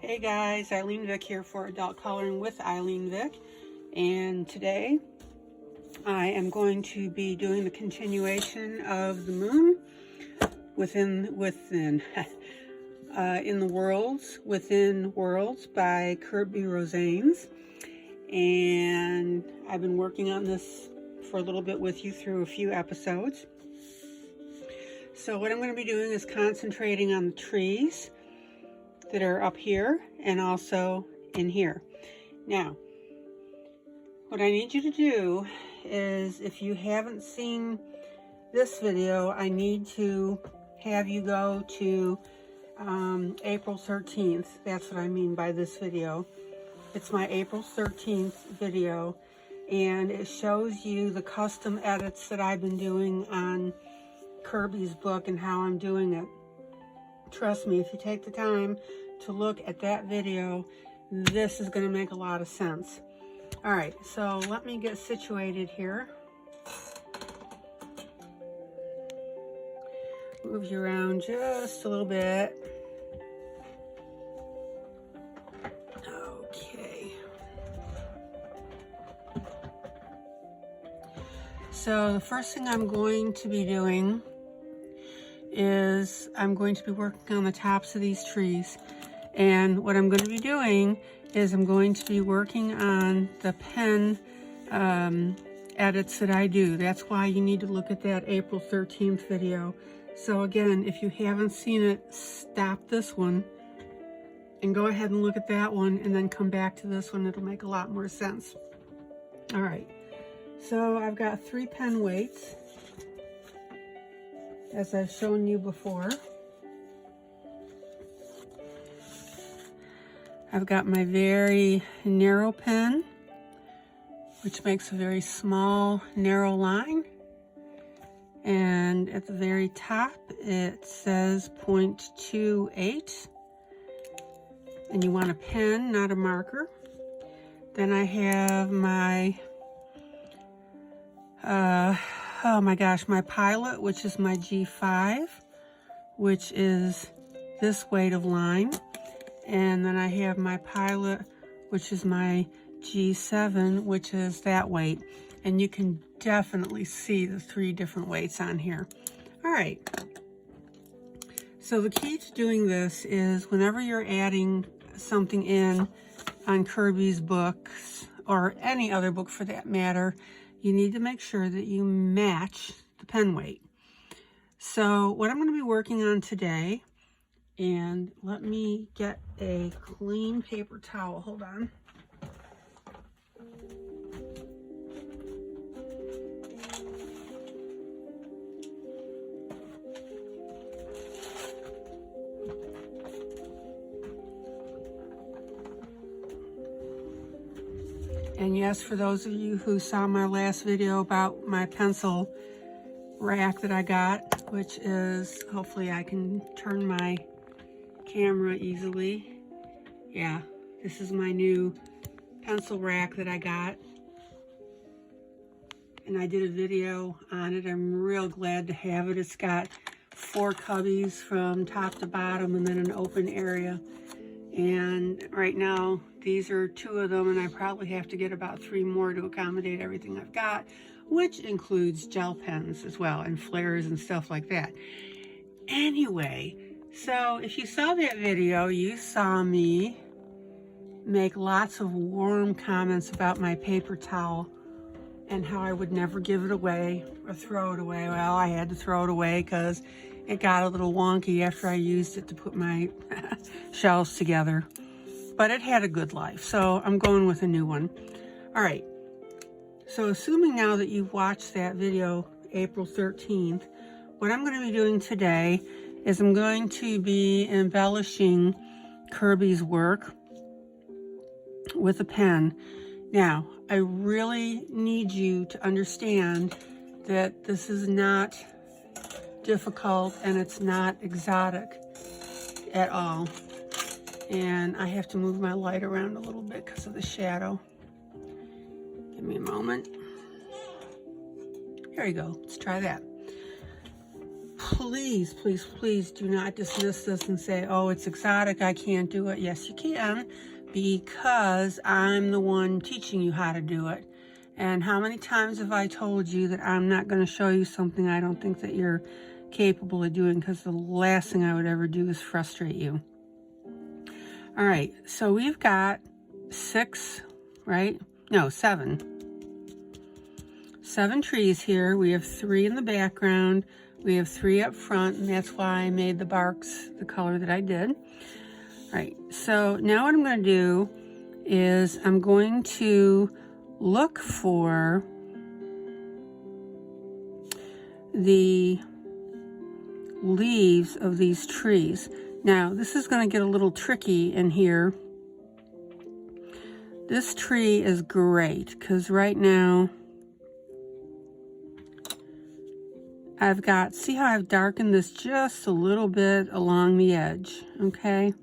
Hey guys, ILene Vick here for Adult Coloring with ILene Vick, and today I am going to be doing the continuation of the moon in the worlds within worlds by Kirby Rosanes, and I've been working on this for a little bit with you through a few episodes. So what I'm going to be doing is concentrating on the trees that are up here and also in here. Now, what I need you to do is, if you haven't seen this video, I need to have you go to April 13th. That's what I mean by this video. It's my April 13th video, and it shows you the custom edits that I've been doing on Kirby's book and how I'm doing it. Trust me, if you take the time to look at that video, this is going to make a lot of sense. All right, so let me get situated here. Move you around just a little bit. Okay. So the first thing I'm going to be doing is I'm going to be working on the tops of these trees. And what I'm going to be doing is I'm going to be working on the pen edits that I do. That's why you need to look at that April 13th video. So again, if you haven't seen it, stop this one and go ahead and look at that one and then come back to this one. It'll make a lot more sense. All right, so I've got 3 pen weights, as I've shown you before. I've got my very narrow pen, which makes a very small, narrow line. And at the very top, it says 0.28. And you want a pen, not a marker. Then I have my, oh my gosh, my Pilot, which is my G5, which is this weight of line. And then I have my Pilot, which is my G7, which is that weight. And you can definitely see the 3 different weights on here. All right. So the key to doing this is whenever you're adding something in on Kirby's books, or any other book for that matter, you need to make sure that you match the pen weight. So what I'm going to be working on today, and let me get a clean paper towel. Hold on. And yes, for those of you who saw my last video about my pencil rack that I got, which is, hopefully I can turn my camera easily. Yeah, this is my new pencil rack that I got, and I did a video on it. I'm real glad to have it. It's got 4 cubbies from top to bottom and then an open area. And right now these are 2 of them, and I probably have to get about 3 more to accommodate everything I've got, which includes gel pens as well, and flares and stuff like that. Anyway, so if you saw that video, you saw me make lots of warm comments about my paper towel and how I would never give it away or throw it away. Well, I had to throw it away because it got a little wonky after I used it to put my shelves together. But it had a good life, so I'm going with a new one. All right, so assuming now that you've watched that video, April 13th, what I'm going to be doing today is I'm going to be embellishing Kirby's work with a pen. Now, I really need you to understand that this is not difficult and it's not exotic at all. And I have to move my light around a little bit because of the shadow. Give me a moment. Here we go. Let's try that. please, please, please do not dismiss this and say, oh, it's exotic, I can't do it. Yes, you can, because I'm the one teaching you how to do it. And how many times have I told you that I'm not going to show you something I don't think that you're capable of doing, because the last thing I would ever do is frustrate you. All right, so we've got 6, right? No, 7. 7 trees here. We have 3 in the background. We have 3 up front, and that's why I made the barks the color that I did. All right, so now what I'm going to do is I'm going to look for the leaves of these trees. Now, this is going to get a little tricky in here. This tree is great because right now I've got, see how I've darkened this just a little bit along the edge, okay?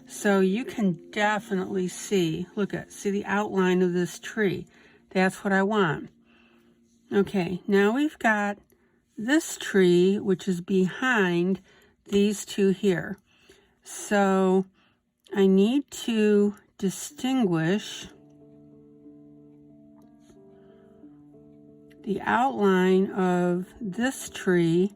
So you can definitely see, see the outline of this tree. That's what I want. Okay, now we've got this tree, which is behind these 2 here. So I need to distinguish the outline of this tree,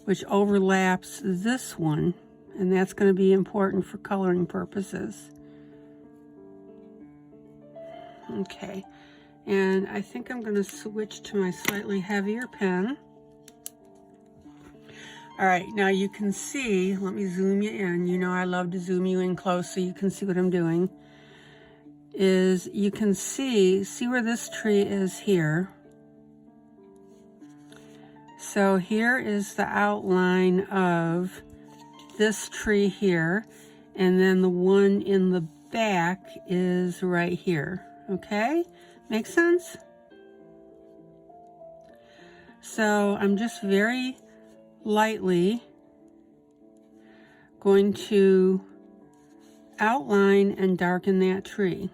which overlaps this one, and that's going to be important for coloring purposes. Okay, and I think I'm going to switch to my slightly heavier pen. All right, now you can see, let me zoom you in. You know I love to zoom you in close so you can see what I'm doing. Is you can see where this tree is here. So here is the outline of this tree here, and then the one in the back is right here, okay? Make sense? So I'm just very lightly going to outline and darken that tree.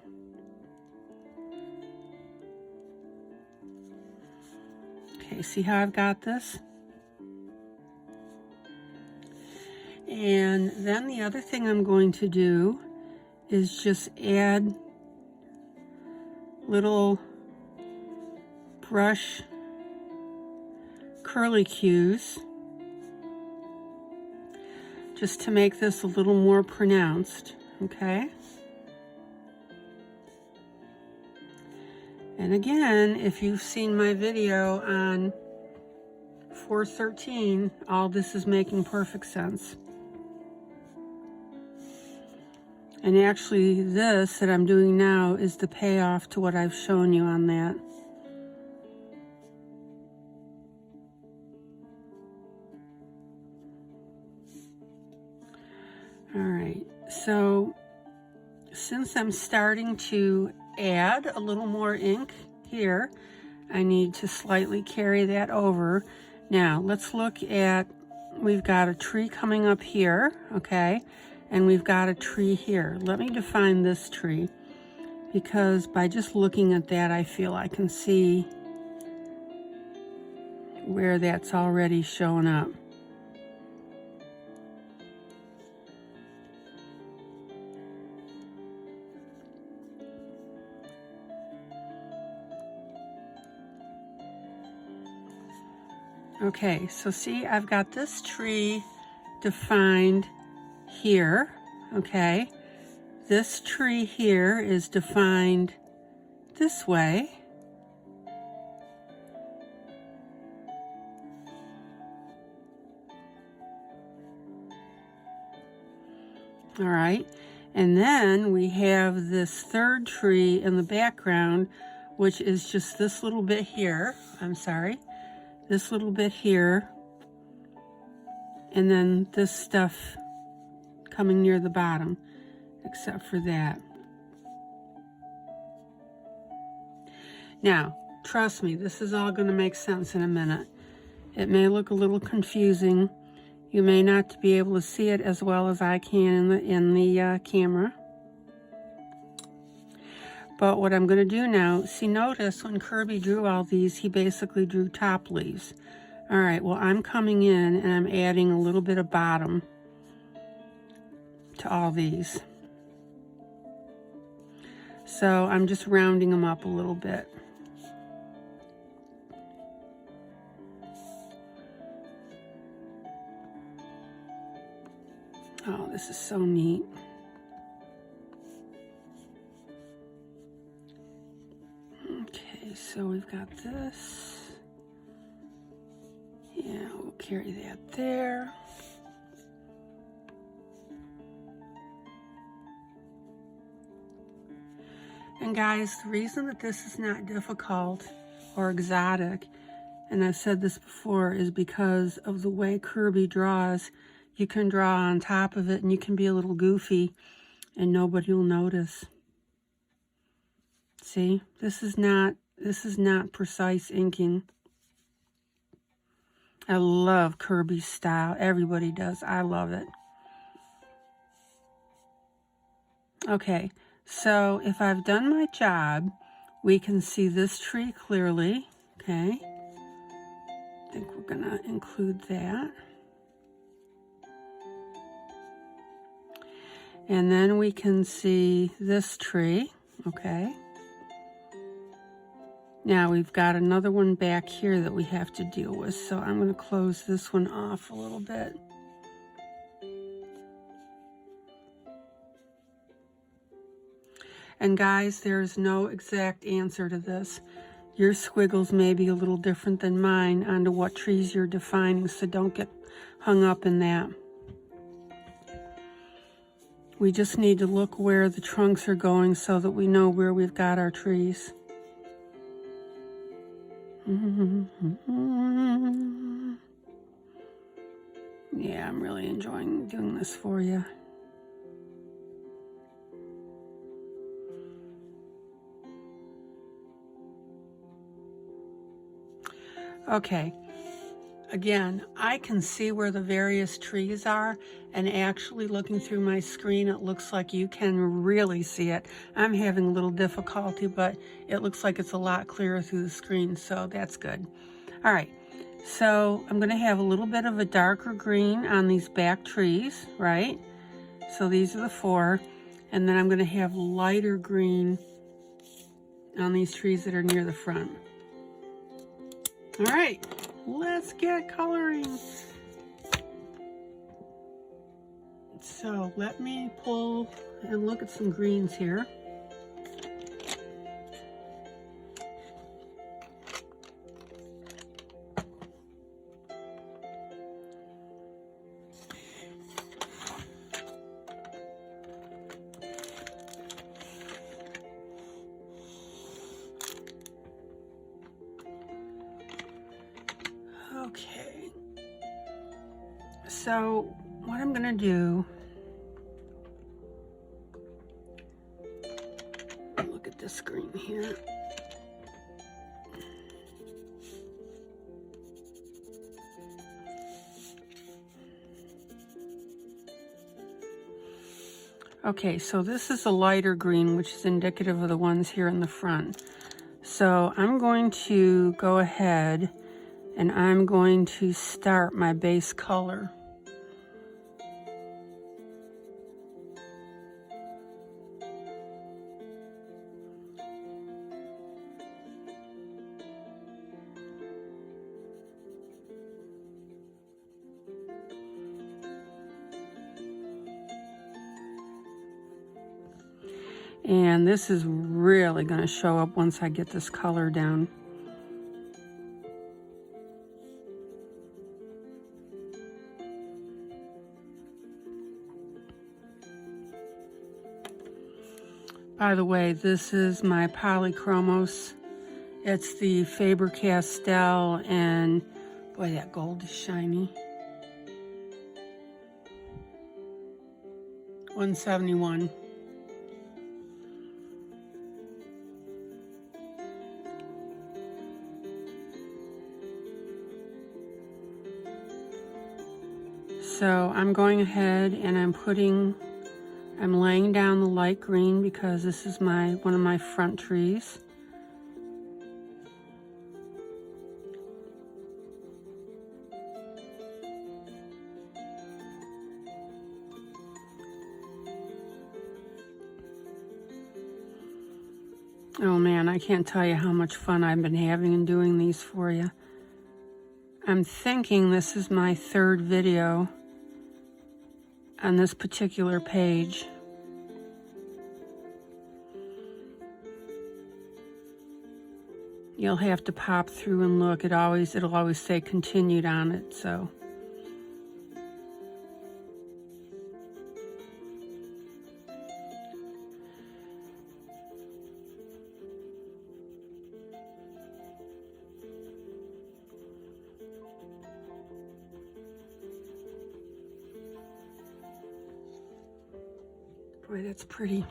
Okay, see how I've got this? And then the other thing I'm going to do is just add little brush curlicues just to make this a little more pronounced, okay? And again, if you've seen my video on 413, all this is making perfect sense. And actually this that I'm doing now is the payoff to what I've shown you on that. All right, so since I'm starting to add a little more ink here, I need to slightly carry that over. Now let's look at, we've got a tree coming up here, okay, and we've got a tree here. Let me define this tree, because by just looking at that I feel I can see where that's already showing up. Okay, so see, I've got this tree defined here, okay? This tree here is defined this way. All right, and then we have this third tree in the background, which is just this little bit here. I'm sorry. This little bit here, and then this stuff coming near the bottom, except for that. Now, trust me, this is all going to make sense in a minute. It may look a little confusing. You may not be able to see it as well as I can in the camera. But what I'm going to do now, see, notice when Kirby drew all these, he basically drew top leaves. All right, well, I'm coming in and I'm adding a little bit of bottom to all these. So I'm just rounding them up a little bit. Oh, this is so neat. Okay, so we've got this. Yeah, we'll carry that there. And guys, the reason that this is not difficult or exotic, and I've said this before, is because of the way Kirby draws. You can draw on top of it and you can be a little goofy and nobody will notice. See, this is not precise inking. I love Kirby's style. Everybody does. I love it. Okay, so if I've done my job, we can see this tree clearly. Okay, I think we're gonna include that. And then we can see this tree, okay? Now we've got another one back here that we have to deal with, so I'm going to close this one off a little bit. And guys, there's no exact answer to this. Your squiggles may be a little different than mine onto what trees you're defining, so don't get hung up in that. We just need to look where the trunks are going so that we know where we've got our trees. Yeah, I'm really enjoying doing this for you. Okay. Again, I can see where the various trees are, and actually looking through my screen, it looks like you can really see it. I'm having a little difficulty, but it looks like it's a lot clearer through the screen, so that's good. All right, so I'm going to have a little bit of a darker green on these back trees, right? So these are the 4, and then I'm going to have lighter green on these trees that are near the front. All right. Let's get coloring. So let me pull and look at some greens here. Okay, so what I'm gonna do, look at this green here. Okay, so this is a lighter green, which is indicative of the ones here in the front. So I'm going to go ahead and I'm going to start my base color. And this is really going to show up once I get this color down. By the way, this is my Polychromos. It's the Faber-Castell, and boy, that gold is shiny. 171. So I'm going ahead and I'm putting I'm laying down the light green because this is one of my front trees. Oh man, I can't tell you how much fun I've been having in doing these for you. I'm thinking this is my third video on this particular page. You'll have to pop through and look. It'll always say continued on it, so. Boy, that's pretty.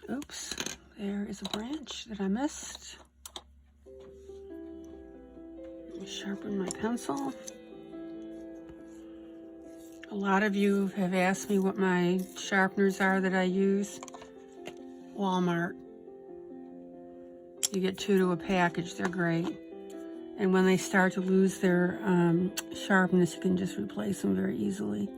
Oops, there is a branch that I missed. Let me sharpen my pencil. A lot of you have asked me what my sharpeners are that I use. Walmart. You get 2 to a package, they're great. And when they start to lose their sharpness, you can just replace them very easily.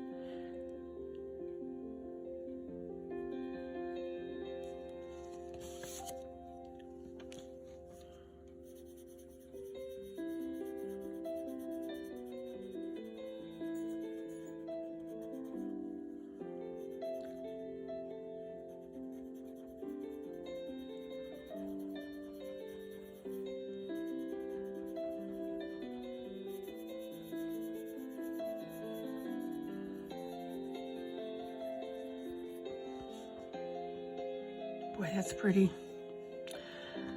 Boy, that's pretty.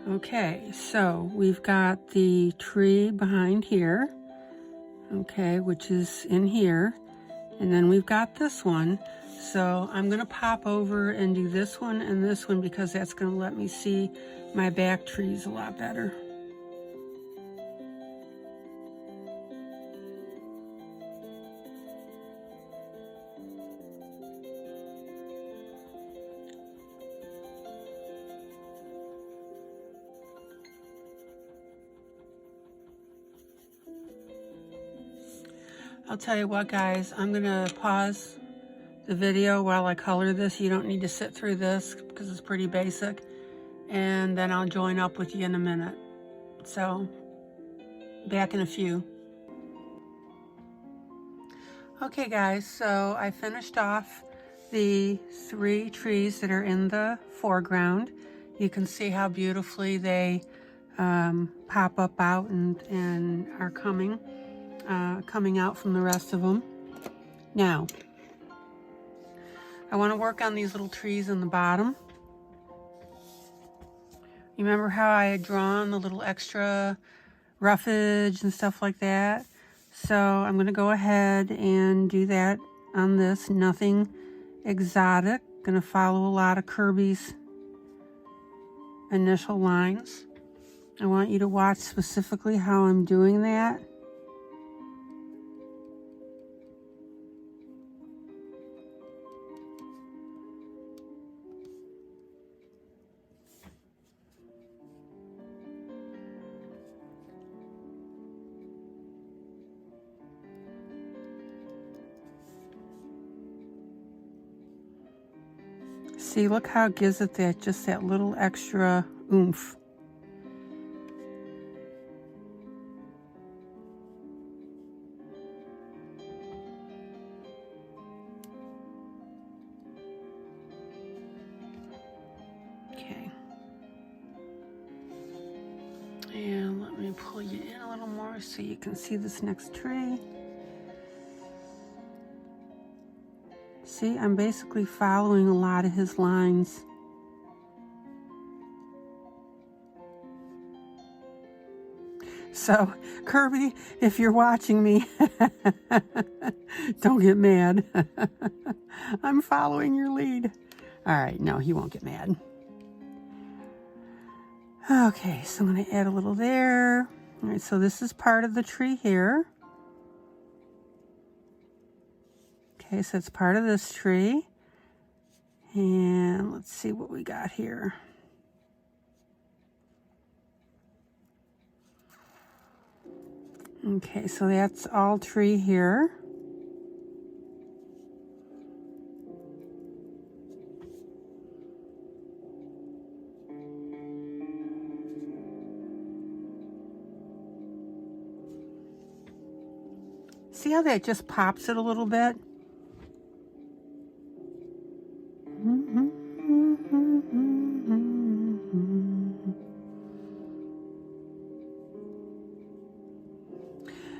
Okay, so we've got the tree behind here, okay, which is in here. And then we've got this one. So I'm going to pop over and do this one and this one because that's going to let me see my back trees a lot better. I'll tell you what, guys, I'm gonna pause the video while I color this. You don't need to sit through this because it's pretty basic. And then I'll join up with you in a minute. So, back in a few. Okay, guys, so I finished off the 3 trees that are in the foreground. You can see how beautifully they pop up out and are coming out from the rest of them. Now, I want to work on these little trees in the bottom. You remember how I had drawn the little extra roughage and stuff like that? So I'm going to go ahead and do that on this. Nothing exotic. Going to follow a lot of Kirby's initial lines. I want you to watch specifically how I'm doing that. See, look how it gives it that, just that little extra oomph. Okay. And let me pull you in a little more so you can see this next tree. See, I'm basically following a lot of his lines. So, Kirby, if you're watching me, don't get mad. I'm following your lead. All right, no, he won't get mad. Okay, so I'm going to add a little there. All right, so this is part of the tree here. Okay, so it's part of this tree. And let's see what we got here. Okay, so that's all tree here. See how that just pops it a little bit?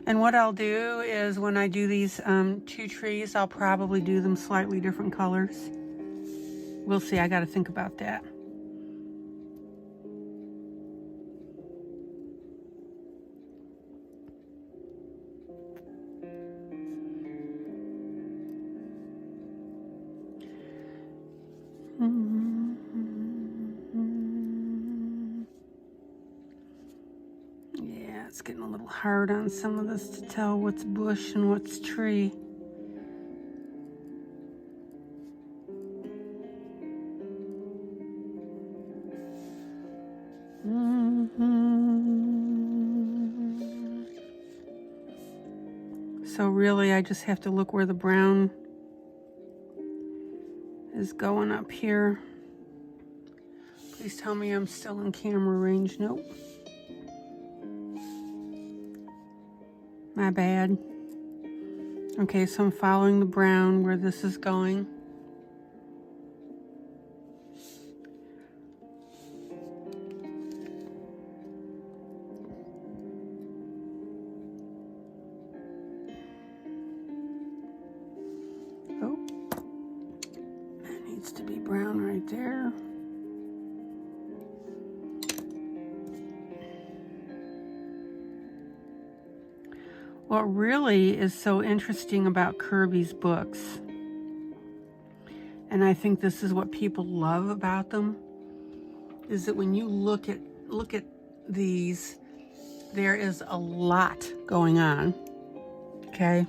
And what I'll do is when I do these 2 trees, I'll probably do them slightly different colors. We'll see, I got to think about that. Yeah, it's getting a little hard on some of this to tell what's bush and what's tree. So really, I just have to look where the brown is going up here. Please tell me I'm still in camera range. Nope. My bad. Okay, so I'm following the brown where this is going. Oh, that needs to be brown right there. What really is so interesting about Kirby's books, and I think this is what people love about them, is that when you look at these, there is a lot going on, okay?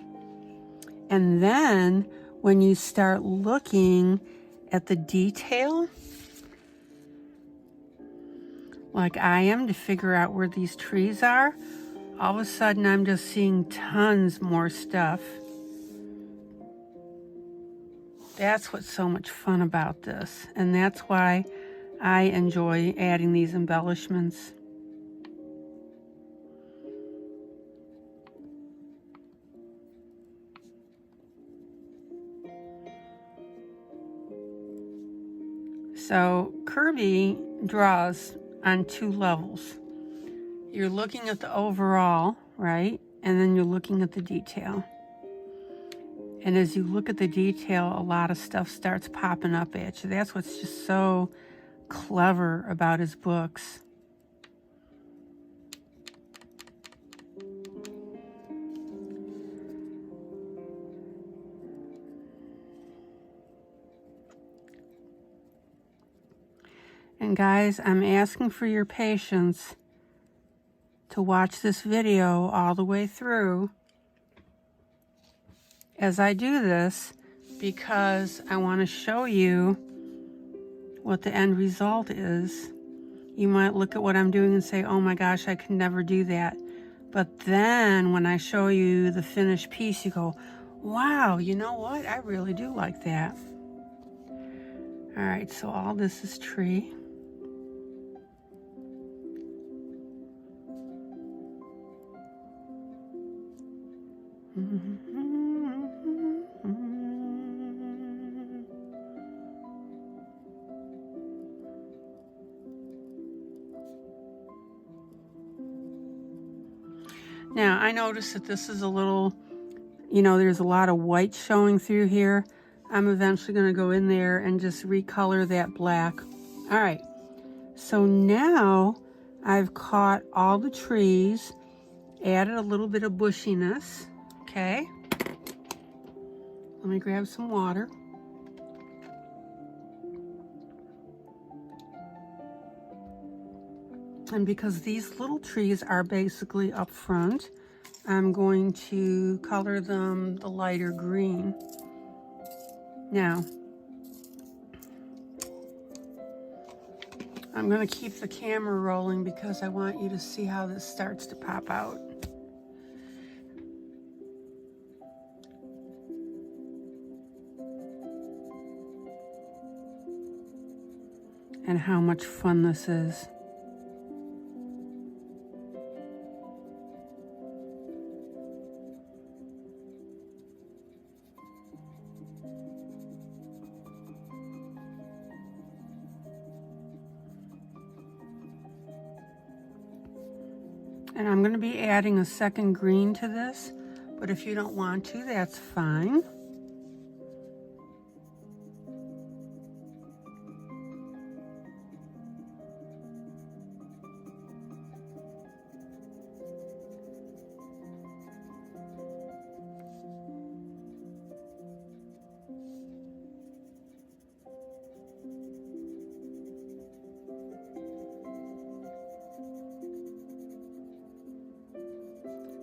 And then when you start looking at the detail, like I am, to figure out where these trees are, all of a sudden I'm just seeing tons more stuff. That's what's so much fun about this, and that's why I enjoy adding these embellishments. So Kirby draws on 2 levels. You're looking at the overall, right? And then you're looking at the detail. And as you look at the detail, a lot of stuff starts popping up at you. That's what's just so clever about his books. And guys, I'm asking for your patience to watch this video all the way through as I do this, because I want to show you what the end result is. You might look at what I'm doing and say, oh my gosh, I can never do that. But then when I show you the finished piece, you go, wow, you know what? I really do like that. All right, so all this is tree. Now, I noticed that this is a little, there's a lot of white showing through here. I'm eventually going to go in there and just recolor that black. All right, so now I've caught all the trees, added a little bit of bushiness, okay? Let me grab some water. And because these little trees are basically up front, I'm going to color them the lighter green. Now, I'm going to keep the camera rolling because I want you to see how this starts to pop out. And how much fun this is. And I'm going to be adding a second green to this, but if you don't want to, that's fine.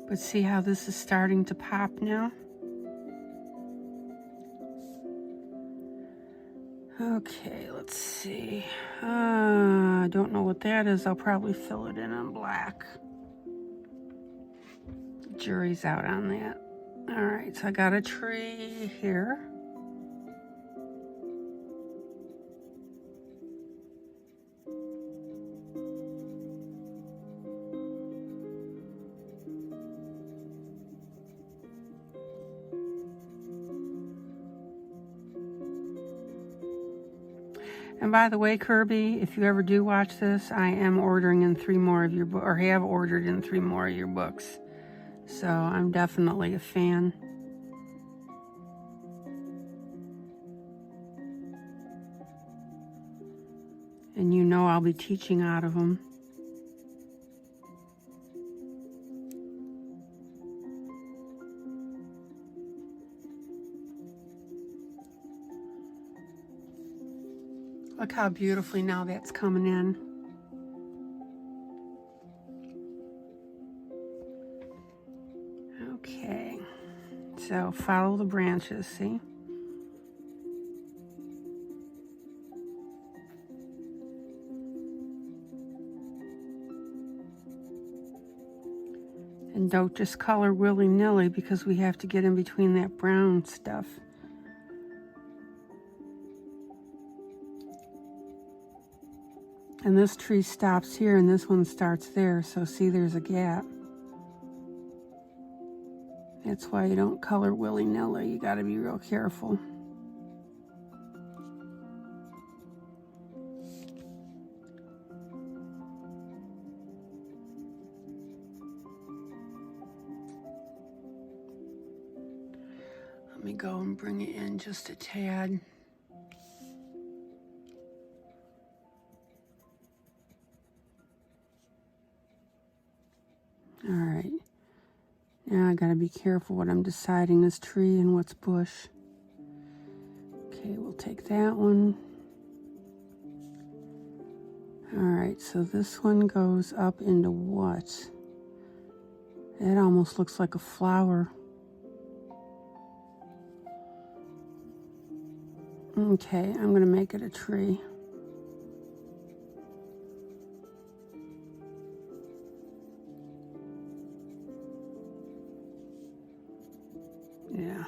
But see how this is starting to pop now? Okay, let's see. I don't know what that is. I'll probably fill it in on black. Jury's out on that. All right, so I got a tree here. And by the way, Kirby, if you ever do watch this, I am ordering in 3 more of your books, or have ordered in 3 more of your books. So I'm definitely a fan. And you know I'll be teaching out of them. Look how beautifully now that's coming in. Okay, so follow the branches, see? And don't just color willy-nilly because we have to get in between that brown stuff. And this tree stops here and this one starts there, so see there's a gap. That's why you don't color willy-nilly, you gotta be real careful. Let me go and bring it in just a tad. All right, now I gotta be careful what I'm deciding is tree and what's bush. Okay, we'll take that one. All right, so this one goes up into what? It almost looks like a flower. Okay, I'm gonna make it a tree. Yeah.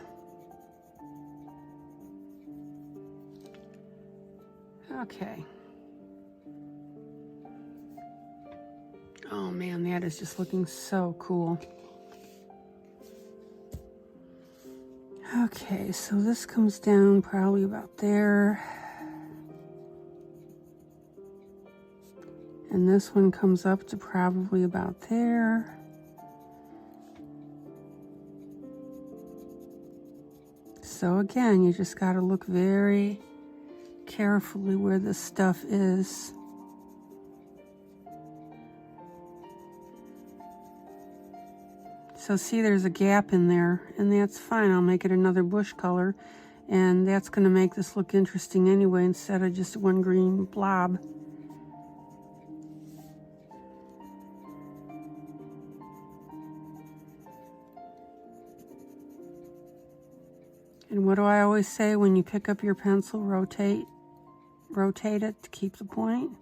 Okay. Oh man, that is just looking so cool. Okay, so this comes down probably about there. And this one comes up to probably about there. So again, you just got to look very carefully where this stuff is. So see, there's a gap in there, and that's fine. I'll make it another bush color, and that's going to make this look interesting anyway, instead of just one green blob. And what do I always say when you pick up your pencil? Rotate it to keep the point.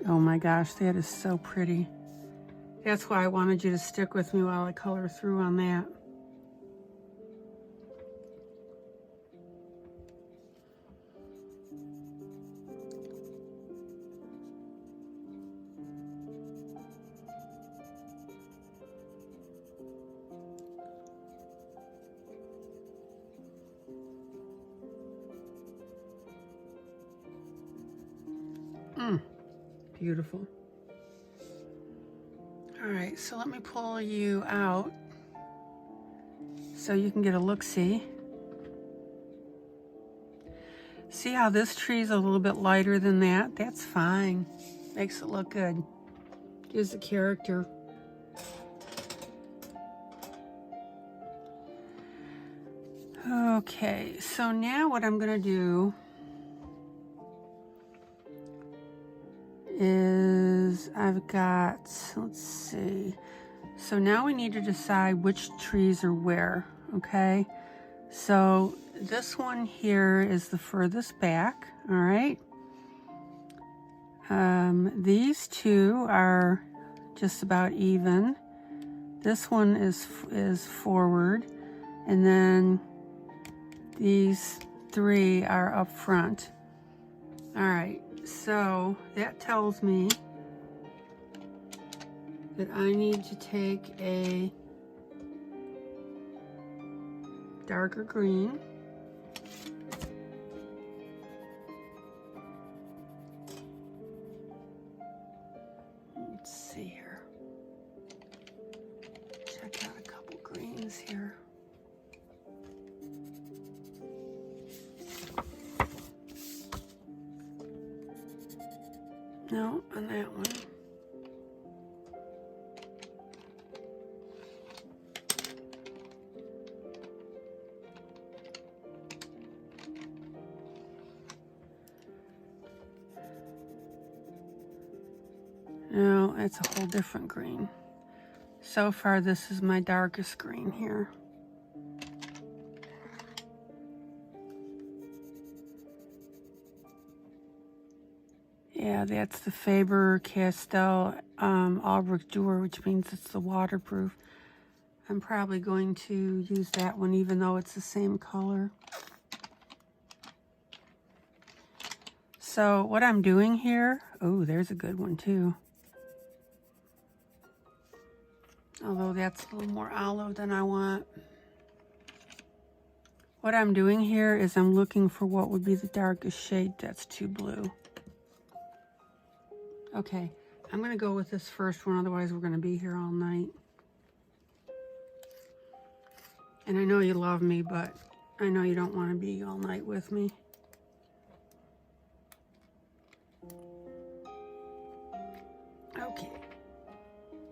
Oh my gosh, that is so pretty. That's why I wanted you to stick with me while I color through on that. Beautiful. All right, so let me pull you out so you can get a look-see. See how this tree is a little bit lighter than that? That's fine. Makes it look good. Gives it character. Okay, so now what I'm gonna do is I've got, let's see. So now we need to decide which trees are where, okay? So this one here is the furthest back, all right? These two are just about even. This one is forward, and then these three are up front. All right, so that tells me that I need to take a darker green. Let's see here. Check out a couple greens here. No, on that one. No, it's a whole different green. So far, this is my darkest green here. Yeah, that's the Faber-Castell Albrecht Durer, which means it's the waterproof. I'm probably going to use that one even though it's the same color. So what I'm doing here, oh, there's a good one too. Although that's a little more olive than I want. What I'm doing here is I'm looking for what would be the darkest shade that's too blue. Okay, I'm gonna go with this first one, otherwise we're gonna be here all night. And I know you love me, but I know you don't want to be all night with me. Okay,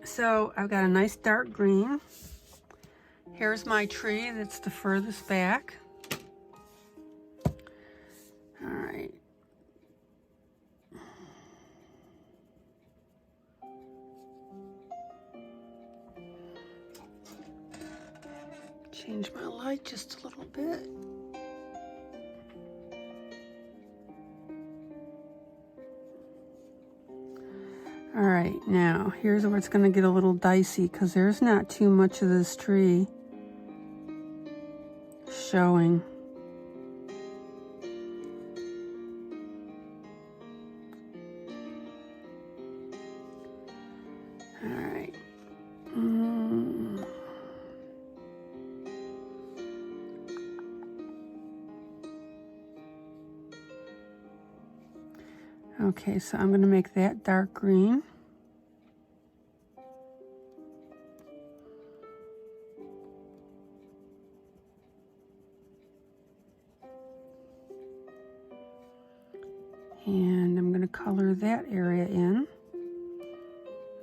so I've got a nice dark green. Here's my tree that's the furthest back. All right. Change my light just a little bit. All right, now here's where it's going to get a little dicey because there's not too much of this tree showing. All right. Okay, so I'm going to make that dark green. And I'm going to to color that area in.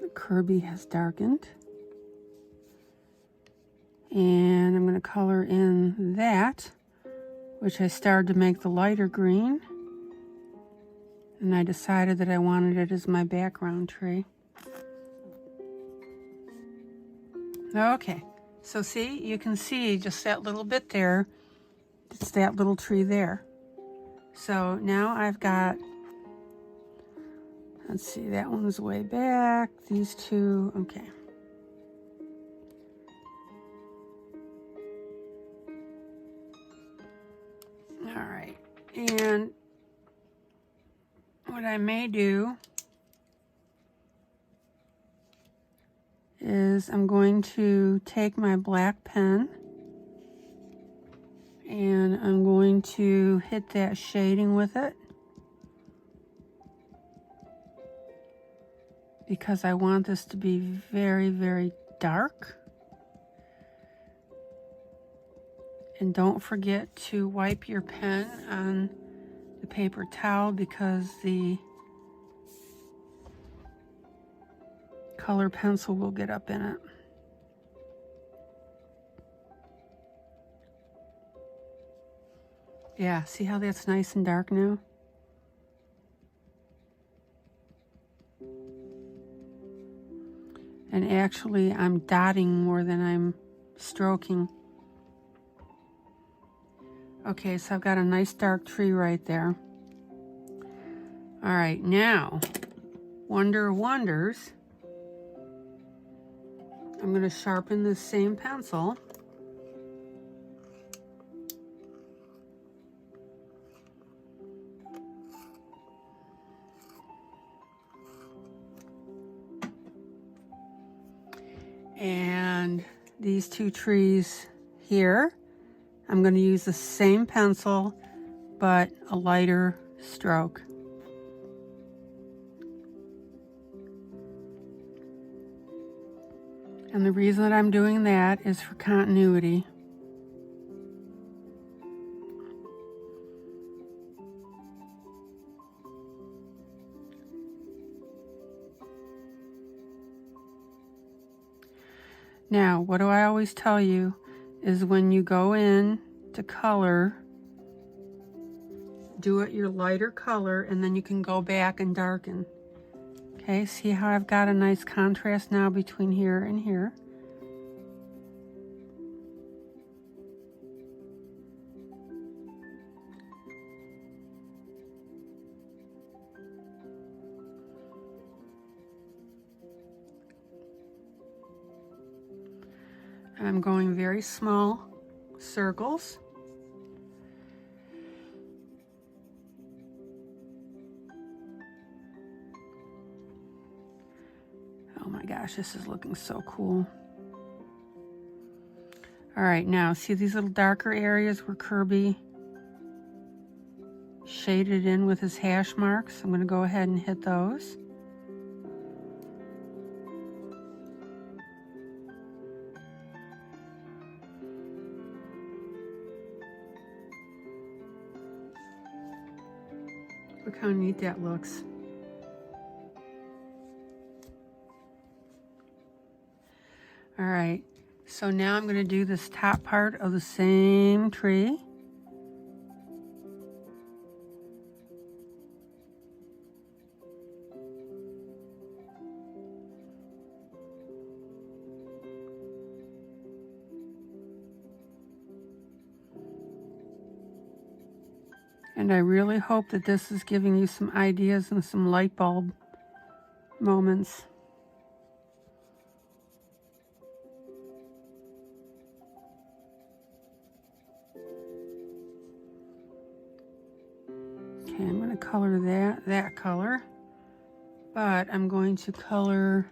The Kirby has darkened. And I'm going to color in that, which I started to make the lighter green. And I decided that I wanted it as my background tree. Okay, so see, you can see just that little bit there. It's that little tree there. So now I've got, let's see, that one's way back. These two, okay. All right, and what I may do is I'm going to take my black pen and I'm going to hit that shading with it because I want this to be very, very dark. And don't forget to wipe your pen on the paper towel because the color pencil will get up in it. Yeah, see how that's nice and dark now? And actually, I'm dotting more than I'm stroking. Okay, so I've got a nice dark tree right there. All right, now, wonder of wonders, I'm going to sharpen this same pencil. And these two trees here, I'm going to use the same pencil, but a lighter stroke. And the reason that I'm doing that is for continuity. Now, what do I always tell you is when you go in to color, do it your lighter color and then you can go back and darken. Okay, see how I've got a nice contrast now between here and here. And I'm going very small circles. Oh my gosh, this is looking so cool. All right, now see these little darker areas where Kirby shaded in with his hash marks? I'm going to go ahead and hit those. Look how neat that looks. All right, so now I'm going to do this top part of the same tree. And I really hope that this is giving you some ideas and some light bulb moments. Okay, I'm going to color that color, but I'm going to color,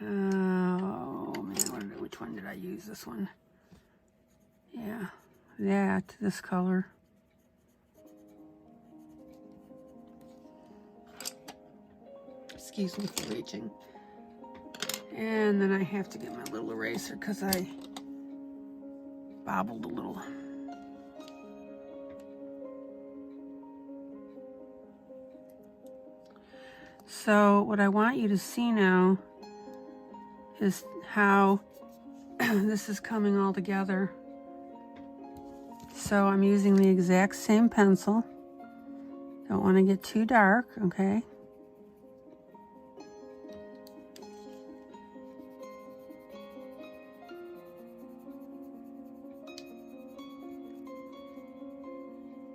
oh man, which one did I use? This one. Yeah, this color. Excuse me for reaching. And then I have to get my little eraser because I bobbled a little. So what I want you to see now is how this is coming all together. So I'm using the exact same pencil. Don't want to get too dark, okay?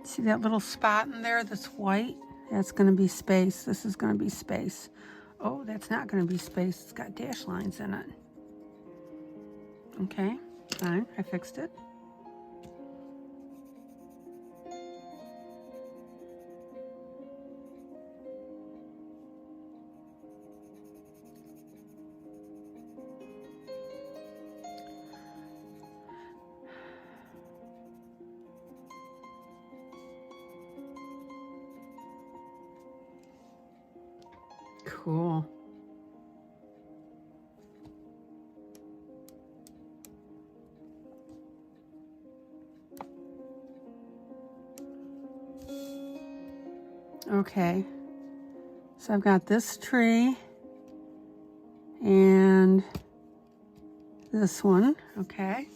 See that little spot in there that's white? That's going to be space. This is going to be space. Oh, that's not going to be space. It's got dash lines in it. Okay, fine. I fixed it. Cool. Okay, so I've got this tree and this one, okay?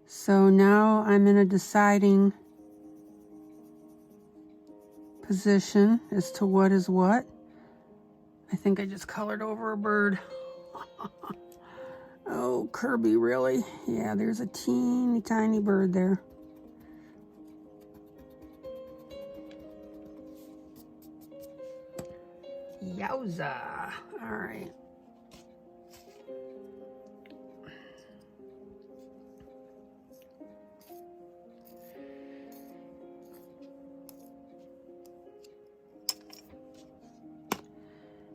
So now I'm in a deciding position as to what is what. I think I just colored over a bird. Oh, Kirby, really? Yeah, there's a teeny tiny bird there. Yowza. All right.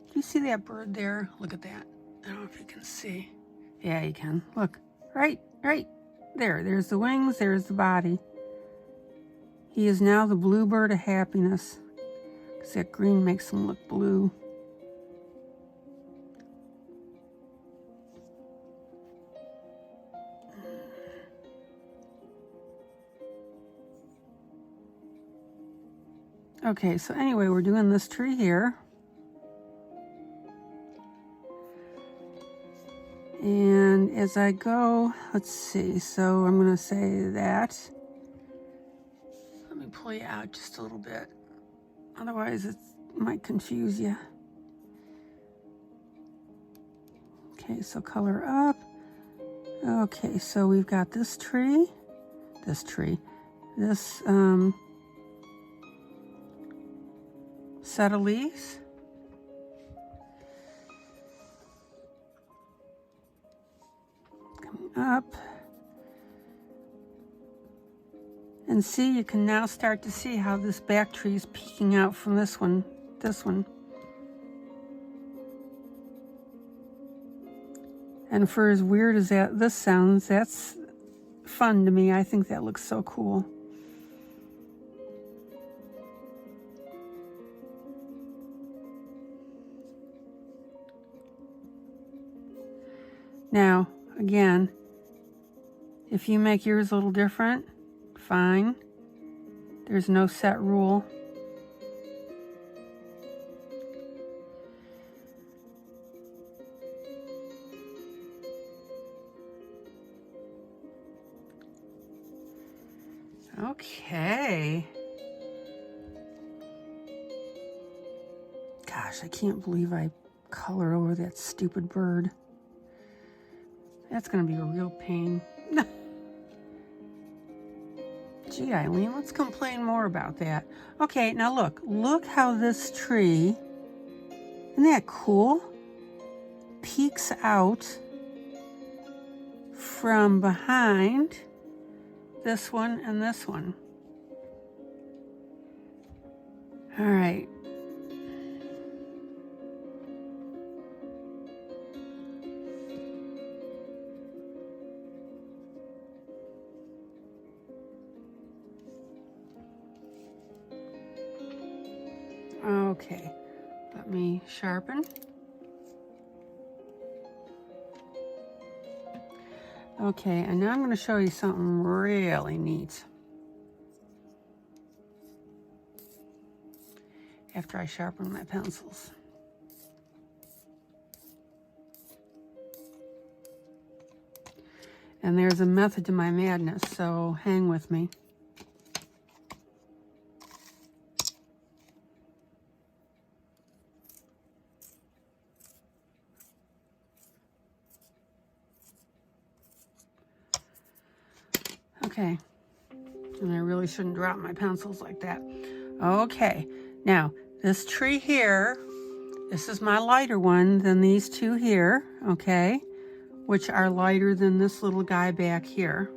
Do you see that bird there? Look at that. I don't know if you can see. Yeah, you can. Look. Right there. There's the wings. There's the body. He is now the bluebird of happiness. Because that green makes him look blue. Okay, so anyway, we're doing this tree here. And as I go, let's see, so I'm going to say that. Let me pull you out just a little bit. Otherwise, it might confuse you. Okay, so color up. Okay, so we've got this tree, this set of leaves. Coming up. And see, you can now start to see how this back tree is peeking out from this one. And for as weird as this sounds, that's fun to me. I think that looks so cool. Now, again, if you make yours a little different, fine. There's no set rule. Okay. Gosh, I can't believe I colored over that stupid bird. That's going to be a real pain. Gee, ILene, let's complain more about that. Okay, now look how this tree, isn't that cool? Peeks out from behind this one and this one. All right. Okay, let me sharpen. Okay, and now I'm going to show you something really neat. after I sharpen my pencils. And there's a method to my madness, so hang with me. Okay, and I really shouldn't drop my pencils like that. Okay, now this tree here, this is my lighter one than these two here, okay, which are lighter than this little guy back here.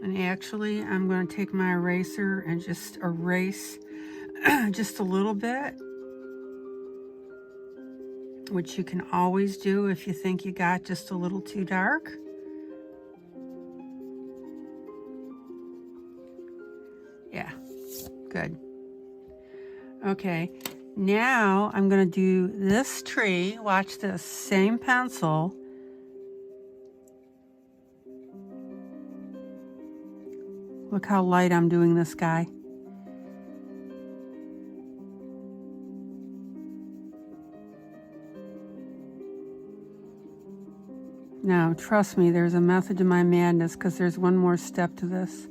And actually, I'm going to take my eraser and just erase just a little bit, which you can always do if you think you got just a little too dark. Yeah, good. Okay, now I'm going to do this tree. Watch this, same pencil. Look how light I'm doing this guy. Now, trust me, there's a method to my madness because there's one more step to this.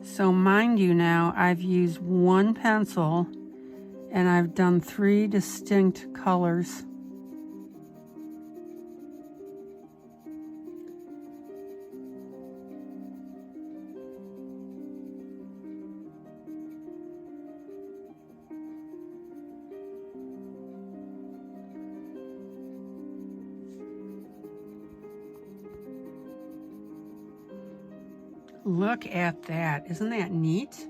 So mind you now, I've used one pencil and I've done 3 distinct colors. Look at that. Isn't that neat?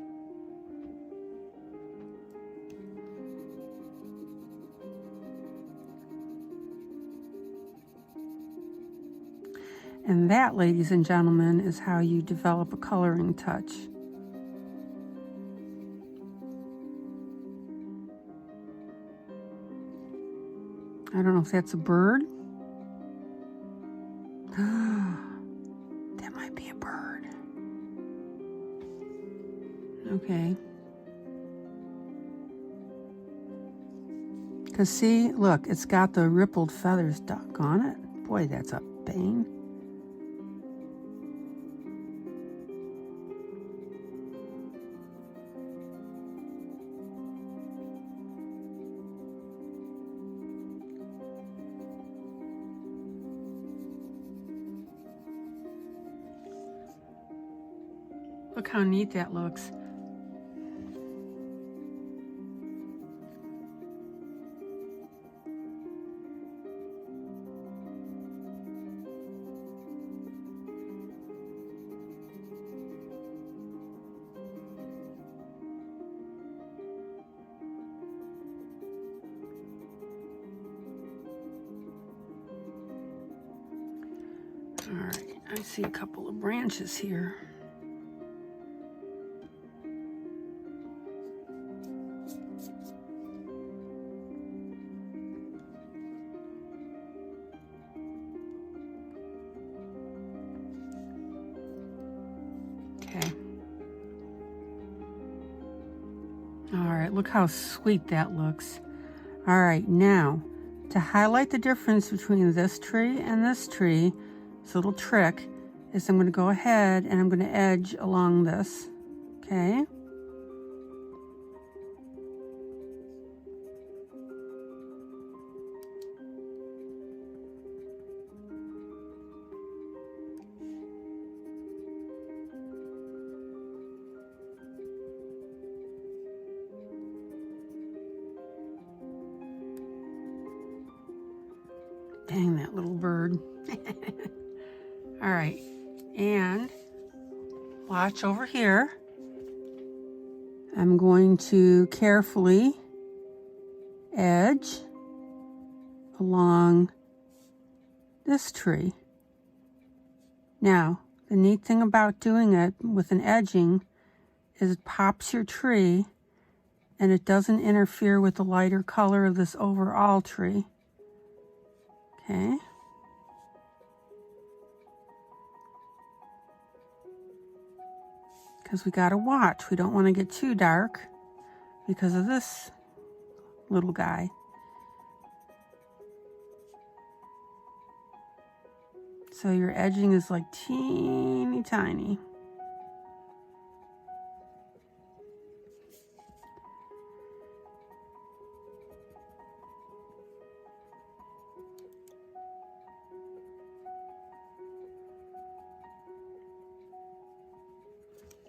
And that, ladies and gentlemen, is how you develop a coloring touch. I don't know if that's a bird. That might be a bird. Okay. Because see, look, it's got the rippled feathers stuck on it. Boy, that's a pain. Look how neat that looks. All right, I see a couple of branches here. Okay. All right, look how sweet that looks. All right, now to highlight the difference between this tree and this tree, this little trick is I'm going to go ahead and I'm going to edge along this, okay? Dang, that little bird. All right, and watch over here. I'm going to carefully edge along this tree. Now, the neat thing about doing it with an edging is it pops your tree and it doesn't interfere with the lighter color of this overall tree. Okay. because we got to watch. We don't want to get too dark because of this little guy. So your edging is like teeny tiny.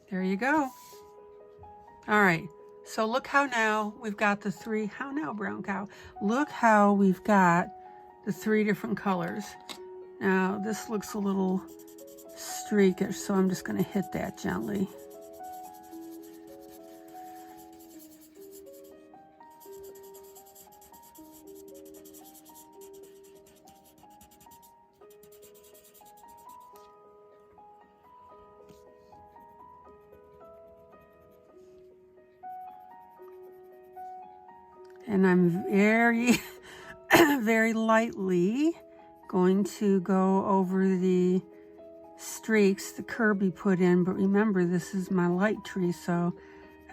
There you go. All right, so look how now we've got the three, how now, brown cow? Look how we've got the three different colors. Now this looks a little streakish, so I'm just gonna hit that gently. And I'm very, very lightly going to go over the streaks the Kirby put in. But remember, this is my light tree, so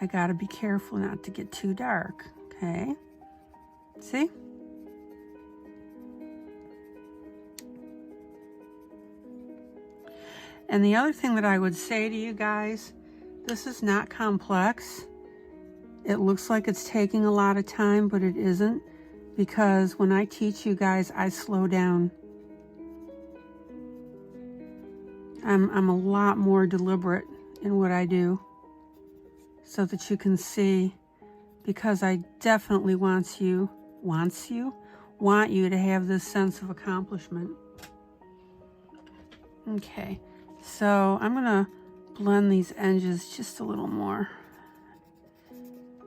I gotta be careful not to get too dark, okay? See? And the other thing that I would say to you guys, this is not complex. It looks like it's taking a lot of time, but it isn't, because when I teach you guys, I slow down. I'm a lot more deliberate in what I do so that you can see, because I definitely want you to have this sense of accomplishment. Okay, so I'm gonna blend these edges just a little more.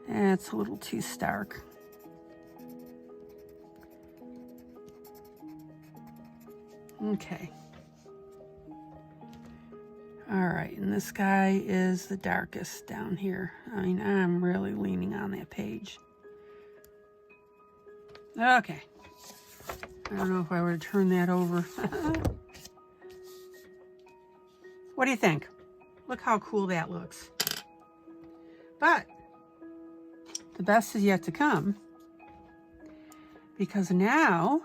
It's a little too stark. Okay. All right, and this guy is the darkest down here. I mean, I'm really leaning on that page. Okay. I don't know if I were to turn that over. What do you think? Look how cool that looks. But the best is yet to come, because now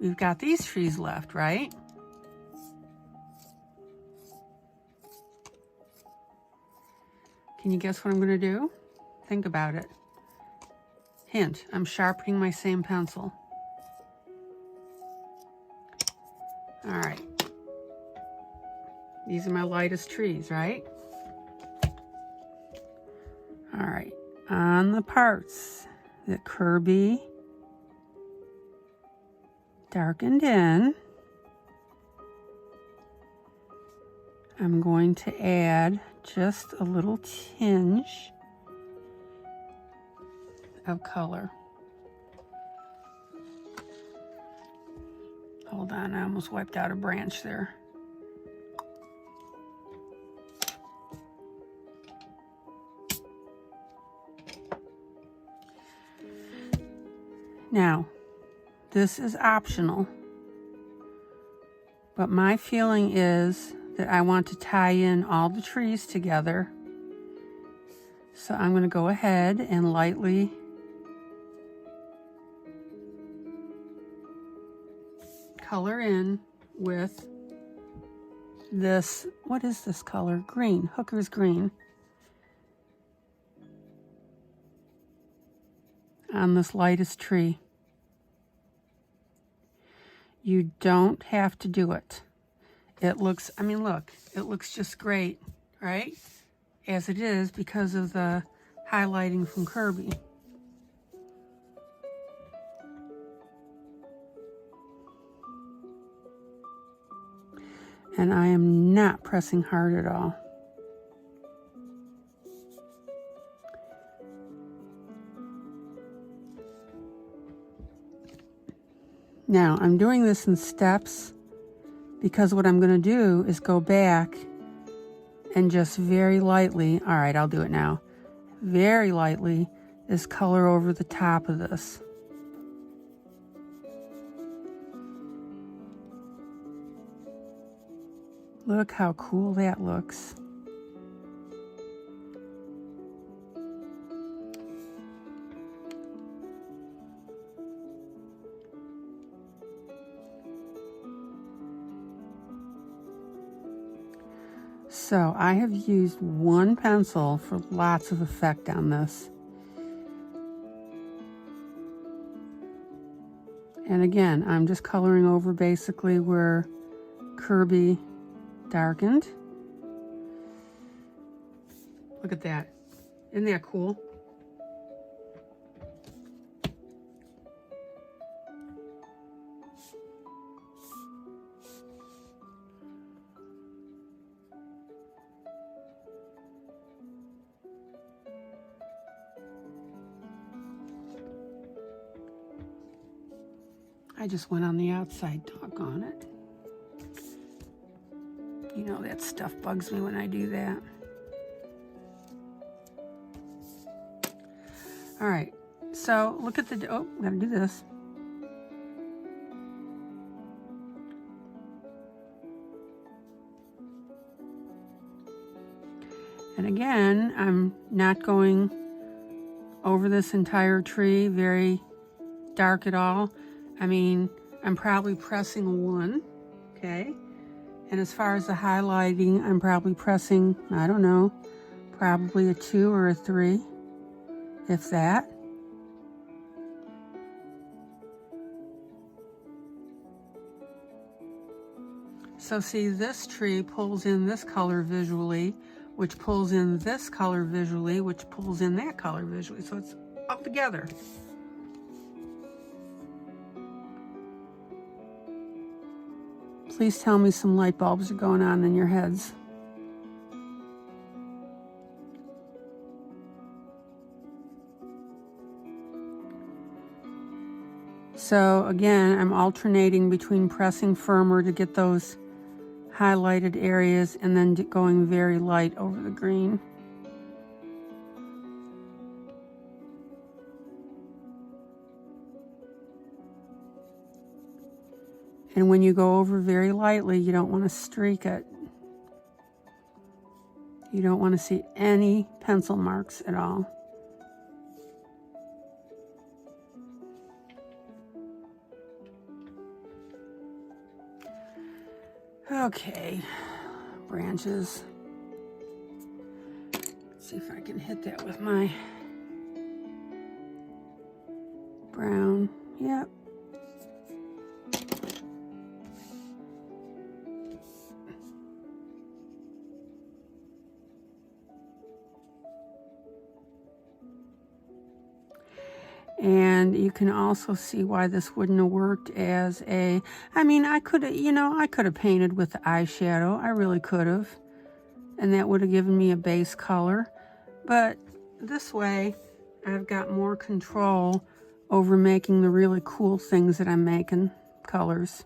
we've got these trees left, right? Can you guess what I'm going to do? Think about it. Hint, I'm sharpening my same pencil. All right. These are my lightest trees, right? All right. On the parts that Kirby darkened in, I'm going to add just a little tinge of color. Hold on, I almost wiped out a branch there. Now, this is optional, but my feeling is that I want to tie in all the trees together. So I'm going to go ahead and lightly color in with this, what is this color? Green, Hooker's green, on this lightest tree. You don't have to do it. It looks, I mean, look, it looks just great, right? As it is, because of the highlighting from Kirby. And I am not pressing hard at all. Now, I'm doing this in steps because what I'm going to do is go back and just very lightly, all right, I'll do it now, very lightly, is color over the top of this. Look how cool that looks. So I have used one pencil for lots of effect on this. And again, I'm just coloring over basically where Kirby darkened. Look at that. Isn't that cool? I just went on the outside, doggone it. You know that stuff bugs me when I do that. All right, so look at the, oh, gotta do this. And again, I'm not going over this entire tree very dark at all. I mean, I'm probably pressing 1, okay? And as far as the highlighting, I'm probably pressing, I don't know, probably a 2 or a 3, if that. So see, this tree pulls in this color visually, which pulls in this color visually, which pulls in that color visually. So it's all together. Please tell me some light bulbs are going on in your heads. So again, I'm alternating between pressing firmer to get those highlighted areas and then going very light over the green. And when you go over very lightly, you don't want to streak it. You don't want to see any pencil marks at all. Okay, branches. Let's see if I can hit that with my brown. Yep. And you can also see why this wouldn't have worked as a, I mean, I could have, you know, I could have painted with the eyeshadow. I really could have. And that would have given me a base color. But this way, I've got more control over making the really cool things that I'm making, colors.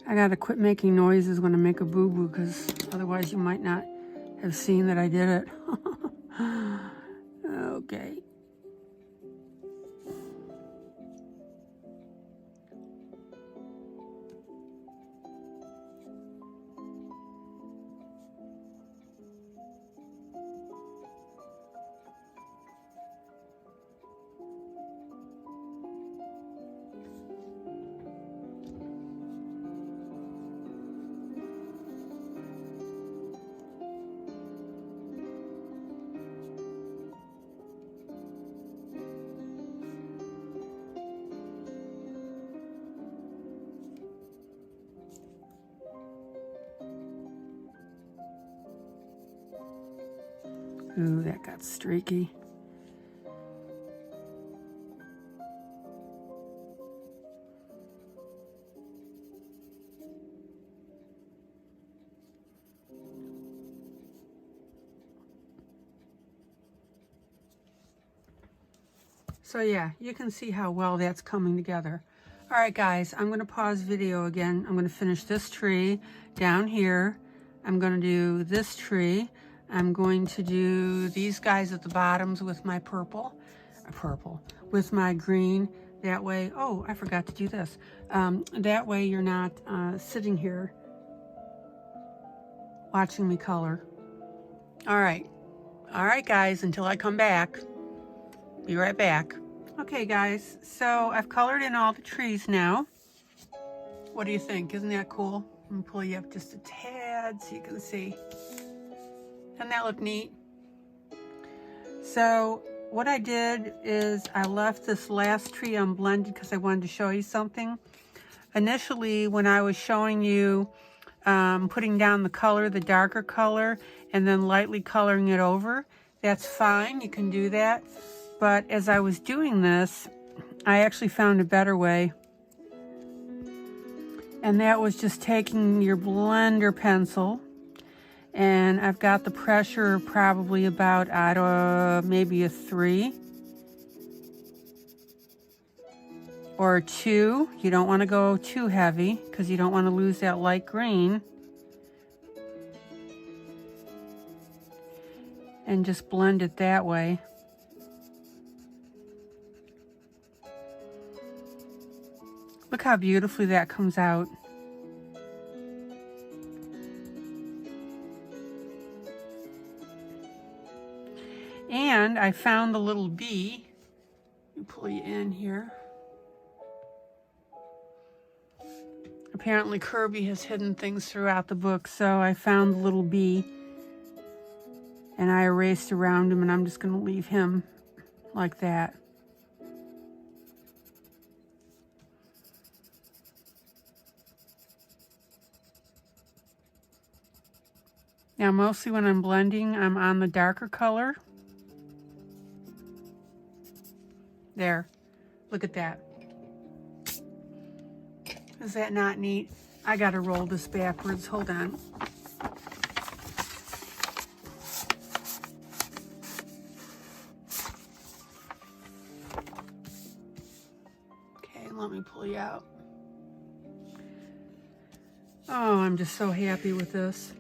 I gotta quit making noises when I make a boo-boo, because otherwise you might not have seen that I did it. Okay. Ooh, that got streaky. So yeah, you can see how well that's coming together. All right, guys, I'm going to pause video again. I'm going to finish this tree down here. I'm going to do this tree. I'm going to do these guys at the bottoms with my purple, with my green. That way, oh, I forgot to do this. That way you're not sitting here watching me color. All right, guys, until I come back. Be right back. Okay, guys, so I've colored in all the trees now. What do you think? Isn't that cool? I'm gonna pull you up just a tad so you can see. Doesn't that look neat? So what I did is I left this last tree unblended because I wanted to show you something. Initially, when I was showing you putting down the color, the darker color, and then lightly coloring it over, that's fine, you can do that. But as I was doing this, I actually found a better way. And that was just taking your blender pencil, and I've got the pressure probably about, maybe a 3 or a 2. You don't want to go too heavy because you don't want to lose that light green. And just blend it that way. Look how beautifully that comes out. And I found the little bee. Let me pull you in here. Apparently Kirby has hidden things throughout the book, so I found the little bee. And I erased around him, and I'm just going to leave him like that. Now, mostly when I'm blending, I'm on the darker color. There. Look at that. Is that not neat? I gotta roll this backwards. Hold on. Okay, let me pull you out. Oh, I'm just so happy with this.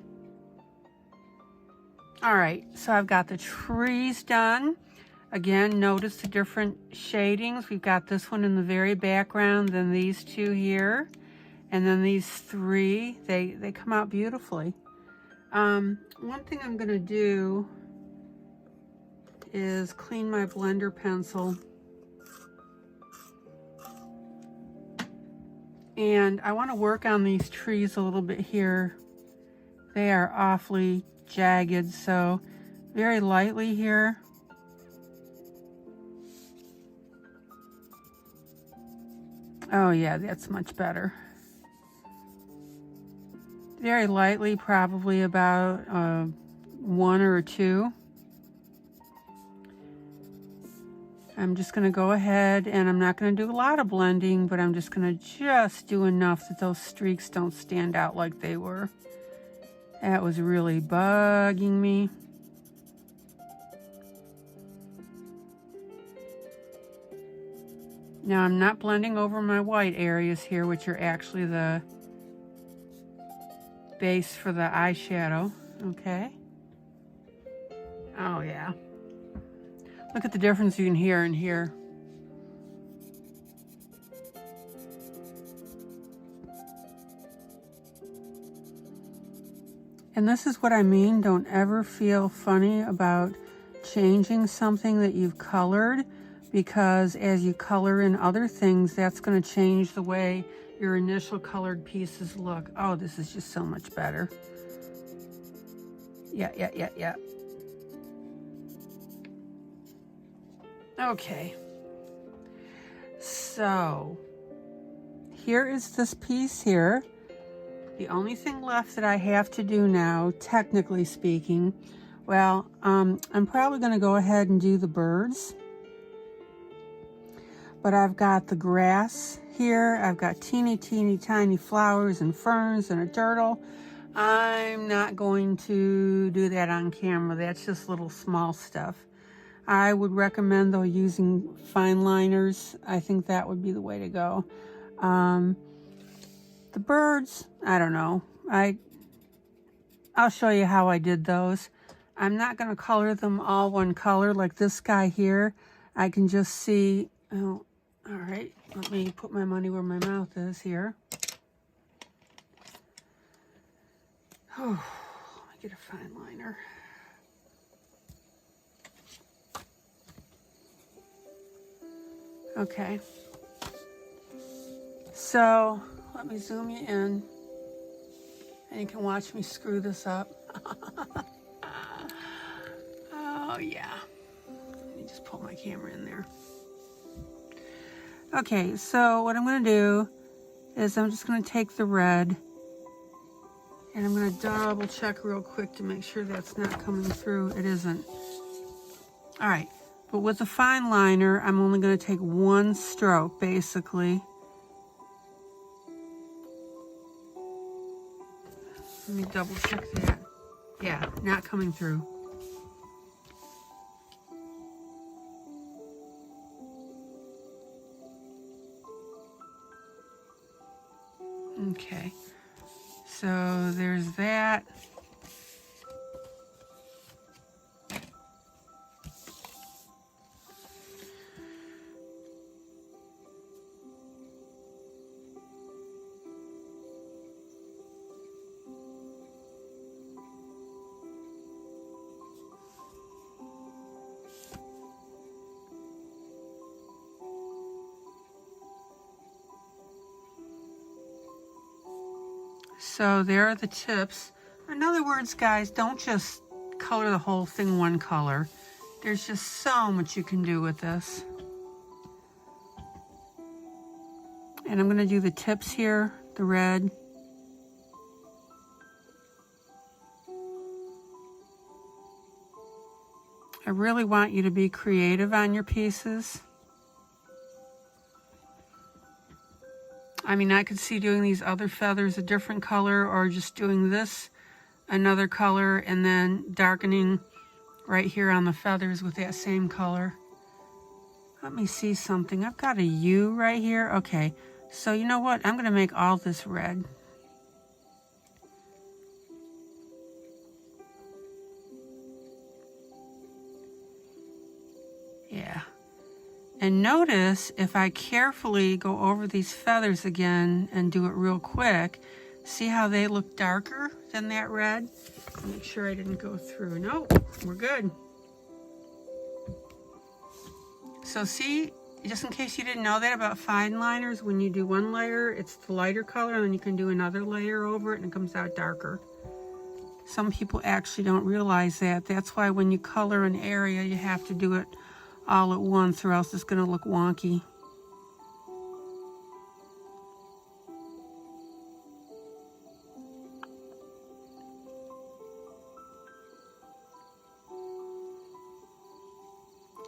All right, so I've got the trees done. Again, notice the different shadings. We've got this one in the very background, then these two here, and then these three. They come out beautifully. One thing I'm gonna do is clean my blender pencil. And I wanna work on these trees a little bit here. They are awfully jagged, so very lightly here. Oh yeah, that's much better. Very lightly, probably about 1 or 2. I'm just gonna go ahead, and I'm not gonna do a lot of blending, but I'm just gonna do enough that those streaks don't stand out like they were. That was really bugging me. Now I'm not blending over my white areas here, which are actually the base for the eyeshadow, okay? Oh yeah. Look at the difference you can hear in here. And this is what I mean, don't ever feel funny about changing something that you've colored, because as you color in other things, that's going to change the way your initial colored pieces look. Oh, this is just so much better. Yeah. Okay. So, here is this piece here. The only thing left that I have to do now, technically speaking, Well, I'm probably going to go ahead and do the birds. But I've got the grass here. I've got teeny tiny flowers and ferns and a turtle. I'm not going to do that on camera. That's just little small stuff. I would recommend, though, using fine liners. I think that would be the way to go. The birds, I don't know. I'll show you how I did those. I'm not going to color them all one color like this guy here. I can just see, oh, all right, let me put my money where my mouth is here. Oh, let me get a fine liner. Okay. So, let me zoom you in. And you can watch me screw this up. Oh, yeah. Let me just pull my camera in there. Okay, so what I'm going to do is I'm just going to take the red and I'm going to double check real quick to make sure that's not coming through. It isn't. All right, but with the fine liner, I'm only going to take one stroke, basically. Let me double check that. Yeah, not coming through. Okay, so there's that. So there are the tips. In other words, guys, don't just color the whole thing one color. There's just so much you can do with this. And I'm going to do the tips here, the red. I really want you to be creative on your pieces. I mean, I could see doing these other feathers a different color, or just doing this another color and then darkening right here on the feathers with that same color. Let me see something. I've got a U right here. Okay, so you know what? I'm going to make all this red. Yeah. And notice if I carefully go over these feathers again and do it real quick, see how they look darker than that red? Make sure I didn't go through. Nope, we're good. So see, just in case you didn't know that about fine liners, when you do one layer, it's the lighter color, and then you can do another layer over it and it comes out darker. Some people actually don't realize that. That's why when you color an area, you have to do it all at once, or else it's going to look wonky.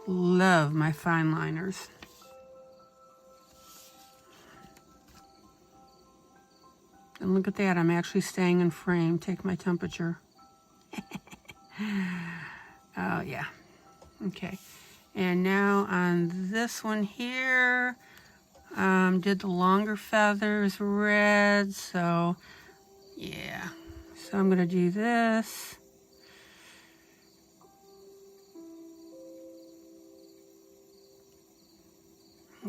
Love my fine liners. And look at that, I'm actually staying in frame. Take my temperature. Oh yeah. Okay. And now on this one here, did the longer feathers red, so yeah. So I'm gonna do this.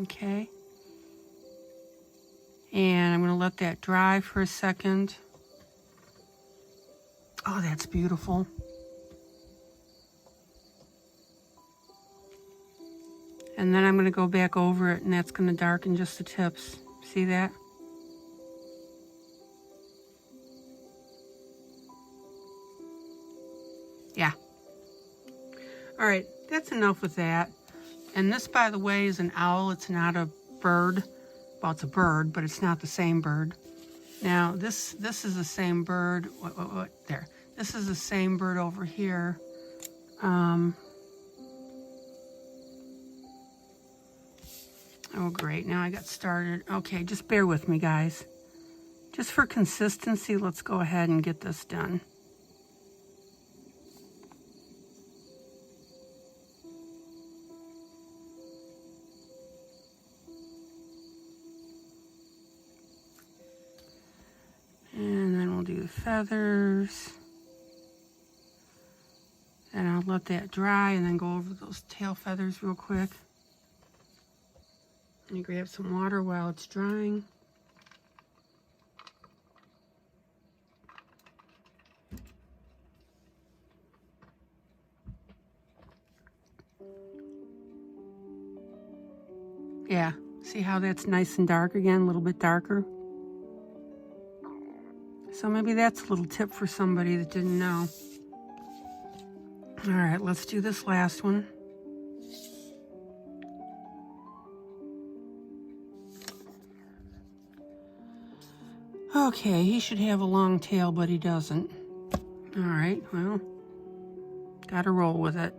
Okay. And I'm gonna let that dry for a second. Oh, that's beautiful. And then I'm going to go back over it, and that's going to darken just the tips. See that? Yeah. All right, that's enough with that. And this, by the way, is an owl. It's not a bird. Well, it's a bird, but it's not the same bird. Now, this is the same bird. What? There. This is the same bird over here. Oh, great. Now I got started. Okay, just bear with me, guys. Just for consistency, let's go ahead and get this done. And then we'll do the feathers. And I'll let that dry and then go over those tail feathers real quick. And you grab some water while it's drying. Yeah, see how that's nice and dark again, a little bit darker? So maybe that's a little tip for somebody that didn't know. All right, let's do this last one. Okay, he should have a long tail, but he doesn't. All right, well, gotta roll with it.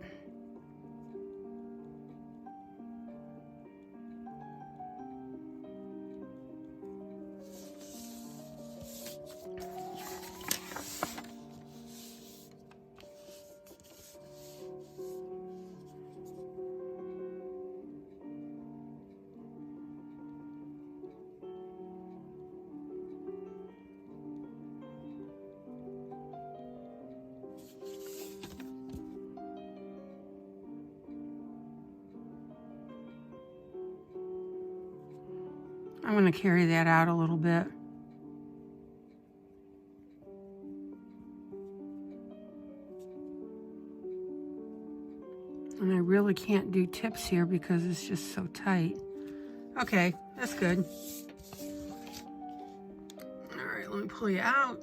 I'm going to carry that out a little bit. And I really can't do tips here because it's just so tight. Okay, that's good. All right, let me pull you out.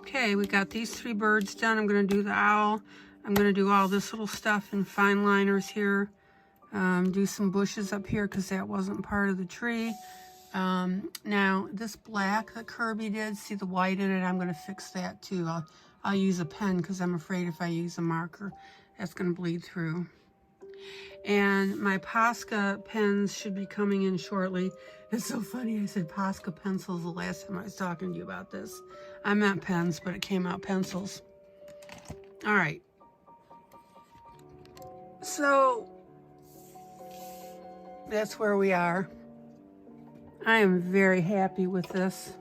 Okay, we got these 3 birds done. I'm going to do the owl. I'm going to do all this little stuff in fine liners here. Do some bushes up here because that wasn't part of the tree. Now, this black that Kirby did, see the white in it, I'm going to fix that too. I'll use a pen because I'm afraid if I use a marker, that's going to bleed through. And my Posca pens should be coming in shortly. It's so funny, I said Posca pencils the last time I was talking to you about this. I meant pens, but it came out pencils. All right. So that's where we are. I am very happy with this.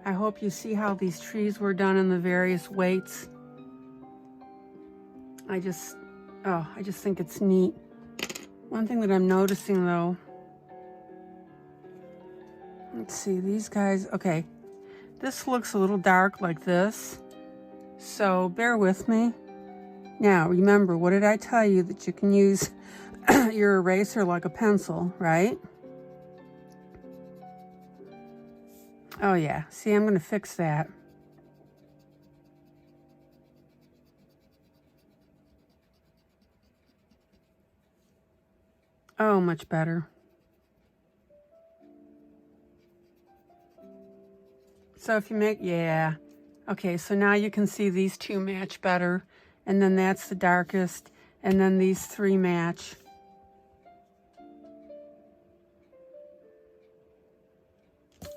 I hope you see how these trees were done in the various weights. I just think it's neat. One thing that I'm noticing though, let's see, these guys, okay, this looks a little dark like this, so bear with me. Now, remember, what did I tell you? That you can use your eraser like a pencil, right? Oh yeah, see, I'm going to fix that. Oh, much better. So if you make, yeah. Okay, so now you can see these 2 match better. And then that's the darkest. And then these 3 match.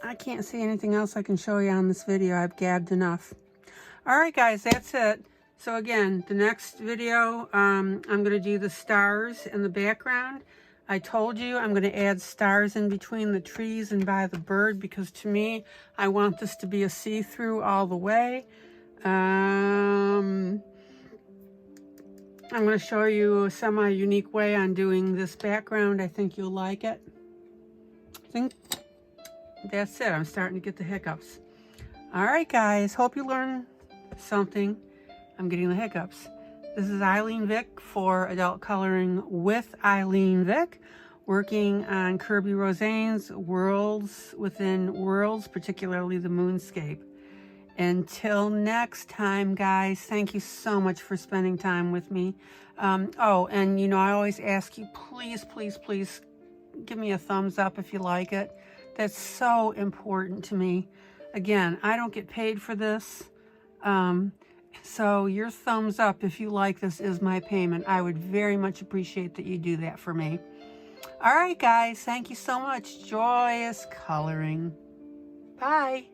I can't see anything else I can show you on this video. I've gabbed enough. All right, guys, that's it. So again, the next video, I'm going to do the stars in the background. I told you I'm going to add stars in between the trees and by the bird because to me, I want this to be a see-through all the way. I'm going to show you a semi-unique way on doing this background. I think you'll like it. I think that's it. I'm starting to get the hiccups. All right, guys. Hope you learned something. I'm getting the hiccups. This is ILene Vick for Adult Coloring with ILene Vick, working on Kirby Rosane's Worlds Within Worlds, particularly the Moonscape. Until next time, guys, thank you so much for spending time with me. Oh, and you know, I always ask you, please, please, please give me a thumbs up if you like it. That's so important to me. Again, I don't get paid for this. So your thumbs up if you like this is my payment. I would very much appreciate that you do that for me. All right, guys, thank you so much. Joyous coloring. Bye.